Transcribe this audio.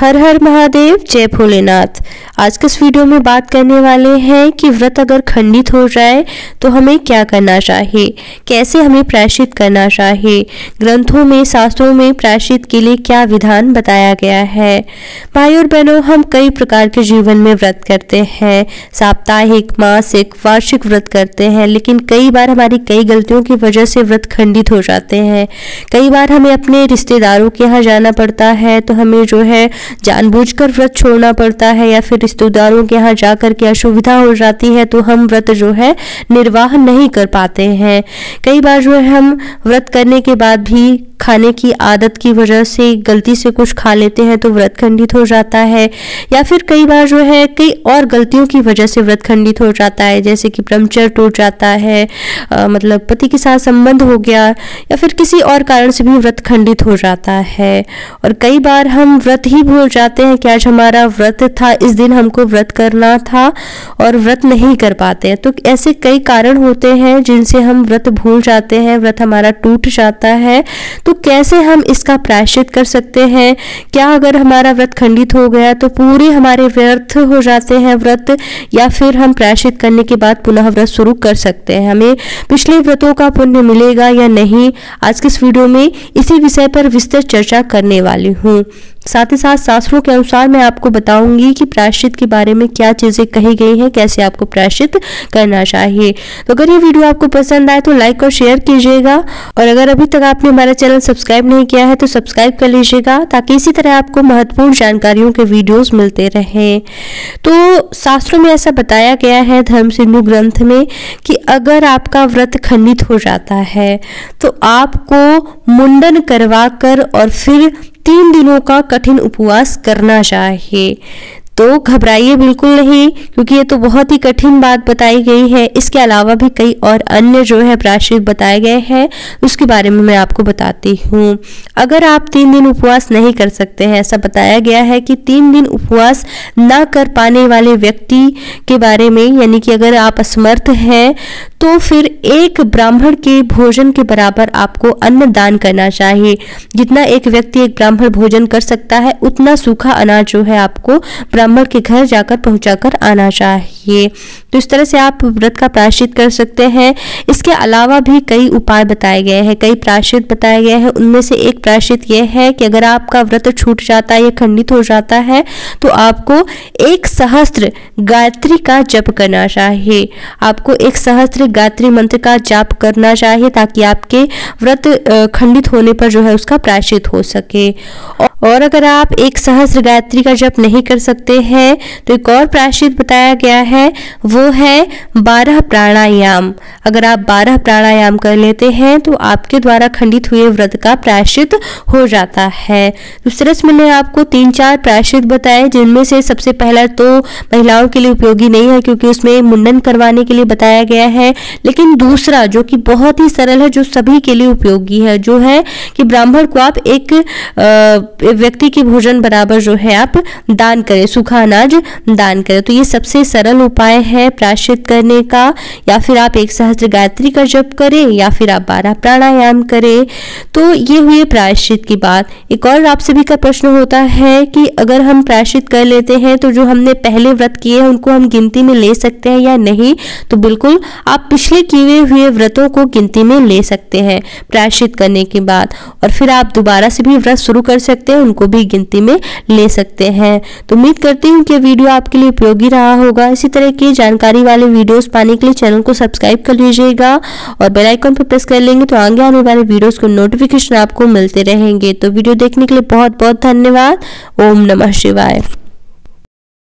हर हर महादेव, जय भोलेनाथ। आज के इस वीडियो में बात करने वाले हैं कि व्रत अगर खंडित हो जाए तो हमें क्या करना चाहिए, कैसे हमें प्रायश्चित करना चाहिए, ग्रंथों में शास्त्रों में प्रायश्चित के लिए क्या विधान बताया गया है। भाई और बहनों, हम कई प्रकार के जीवन में व्रत करते हैं, साप्ताहिक, मासिक, वार्षिक व्रत करते हैं, लेकिन कई बार हमारी कई गलतियों की वजह से व्रत खंडित हो जाते हैं। कई बार हमें अपने रिश्तेदारों के यहाँ जाना पड़ता है तो हमें जो है जानबूझकर व्रत छोड़ना पड़ता है, या फिर रिश्तेदारों के यहाँ जाकर के असुविधा हो जाती है तो हम व्रत जो है निर्वाह नहीं कर पाते हैं। कई बार जो है हम व्रत करने के बाद भी खाने की आदत की वजह से गलती से कुछ खा लेते हैं तो व्रत खंडित हो जाता है, या फिर कई बार जो है कई और गलतियों की वजह से व्रत खंडित हो जाता है, जैसे कि ब्रह्मचर्य टूट जाता है, मतलब पति के साथ संबंध हो गया, या फिर किसी और कारण से भी व्रत खंडित हो जाता है। और कई बार हम व्रत ही भूल जाते हैं कि आज हमारा व्रत था, इस दिन हमको व्रत करना था, और व्रत नहीं कर पाते हैं। तो ऐसे कई कारण होते हैं जिनसे हम व्रत भूल जाते हैं, व्रत हमारा टूट जाता है। तो कैसे हम इसका प्रायश्चित कर सकते हैं? क्या अगर हमारा व्रत खंडित हो गया तो पूरे हमारे व्यर्थ हो जाते हैं व्रत, या फिर हम प्रायश्चित करने के बाद पुनः व्रत शुरू कर सकते हैं? हमें पिछले व्रतों का पुण्य मिलेगा या नहीं, आज के इस वीडियो में इसी विषय पर विस्तृत चर्चा करने वाली हूँ। साथ ही साथ शास्त्रों के अनुसार मैं आपको बताऊंगी कि प्रायश्चित के बारे में क्या चीजें कही गई हैं, कैसे आपको प्रायश्चित करना चाहिए। तो अगर ये वीडियो आपको पसंद आए तो लाइक और शेयर कीजिएगा, और अगर अभी तक आपने हमारा चैनल सब्सक्राइब नहीं किया है तो सब्सक्राइब कर लीजिएगा, ताकि इसी तरह आपको महत्वपूर्ण जानकारियों के वीडियोस मिलते रहें। तो शास्त्रों में ऐसा बताया गया है, धर्म सिंधु ग्रंथ में, कि अगर आपका व्रत खंडित हो जाता है तो आपको मुंडन करवा कर और फिर 3 दिनों का कठिन उपवास करना चाहिए। तो घबराइए बिल्कुल नहीं, क्योंकि ये तो बहुत ही कठिन बात बताई गई है। इसके अलावा भी कई और अन्य जो है प्रायश्चित बताए गए हैं, उसके बारे में मैं आपको बताती हूँ। अगर आप 3 दिन उपवास नहीं कर सकते हैं, ऐसा बताया गया है कि 3 दिन उपवास ना कर पाने वाले व्यक्ति के बारे में, यानी कि अगर आप असमर्थ हैं तो फिर एक ब्राह्मण के भोजन के बराबर आपको अन्न दान करना चाहिए। जितना एक व्यक्ति एक ब्राह्मण भोजन कर सकता है, उतना सूखा अनाज जो है आपको ब्राह्मण के घर जाकर पहुंचाकर आना चाहिए। तो इस तरह से आप व्रत का प्रायश्चित कर सकते हैं। इसके अलावा भी कई उपाय बताए गए हैं, कई प्रायश्चित बताए गए हैं। उनमें से एक प्रायश्चित यह है कि अगर आपका व्रत छूट जाता है या खंडित हो जाता है तो आपको 1 सहस्त्र गायत्री का जप करना चाहिए। आपको 1 सहस्त्र गायत्री मंत्र का जाप करना चाहिए, ताकि आपके व्रत खंडित होने पर जो है उसका प्रायश्चित हो सके। और अगर आप 1 सहस्त्र गायत्री का जप नहीं कर सकते हैं तो एक और प्रायश्चित बताया गया है, वो है 12 प्राणायाम। अगर आप 12 प्राणायाम कर लेते हैं तो आपके द्वारा खंडित हुए व्रत का प्रायश्चित हो जाता है। दूसरे से मैंने आपको 3-4 प्रायश्चित बताए, जिनमें से सबसे पहला तो महिलाओं के लिए उपयोगी नहीं है, क्योंकि उसमें मुंडन करवाने के लिए बताया गया है। लेकिन दूसरा जो कि बहुत ही सरल है, जो सभी के लिए उपयोगी है, जो है कि ब्राह्मण को आप एक व्यक्ति के भोजन बराबर जो है आप दान करें, सूखा अनाज दान करें। तो ये सबसे सरल उपाय है प्रायश्चित करने का। या फिर आप 1 सहस्त्र गायत्री का जप करें, या फिर आप 12 प्राणायाम करें। तो ये हुए प्रायश्चित की बात। एक और आप सभी का प्रश्न होता है कि अगर हम प्रायश्चित कर लेते हैं तो जो हमने पहले व्रत किए हैं उनको हम गिनती में ले सकते हैं या नहीं? तो बिल्कुल आप पिछले किए हुए व्रतों को गिनती में ले सकते हैं प्रायश्चित करने के बाद, और फिर आप दोबारा से भी व्रत शुरू कर सकते हैं, उनको भी गिनती में ले सकते हैं। तो उम्मीद करती हूँ कि वीडियो आपके लिए उपयोगी रहा होगा। इसी तरह की जानकारी वाले वीडियोस पाने के लिए चैनल को सब्सक्राइब कर लीजिएगा, और बेल आइकन पर प्रेस कर लेंगे तो आगे आने वाले वीडियोस को नोटिफिकेशन आपको मिलते रहेंगे। तो वीडियो देखने के लिए बहुत बहुत धन्यवाद। ओम नमः शिवाय।